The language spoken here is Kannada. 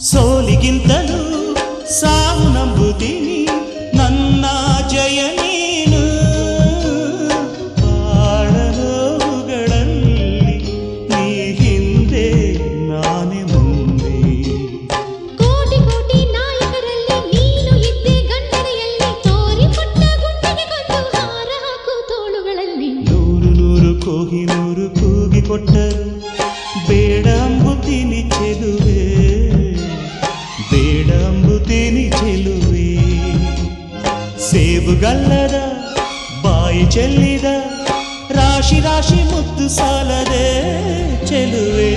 ಸೋಲಿಗಿಂತಲೂ ಸಾವು ನಂಬುತ್ತೀನಿ ನನ್ನ ಜಯ ನೀನು ಬಾಳಲೋಗಳಲ್ಲಿ ನೀ ಹಿಂದೆ ನಾನೇ ಮುಂದೆ ಕೋಟಿ ಕೋಟಿ ನಾಯಕರಲ್ಲಿ ನೀನು ಇದ್ದೆ ಗಂಡನೆಯಲ್ಲಿ ತೋರಿಕೊಟ್ಟ ಗುಂಡಿಗೆ ಕೊಂದು ಹಾರ ಹಾಕು ತೋಳುಗಳಲ್ಲಿ ನೂರು ನೂರು ಕೋಹಿನೂರು ಕೂಗಿ ಕೊಟ್ಟರು ಬೇಡ ಅಂಬುತ್ತೀನಿ ಚೆಲುವೆ ಬೇಡ ಅಂಬುತ್ತೀನಿ ಚೆಲುವೆ ಸೇಬುಗಲ್ಲದ ಬಾಯಿ ಚೆಲ್ಲಿದ ರಾಶಿ ರಾಶಿ ಮುತ್ತು ಸಾಲದೆ ಚೆಲುವೆ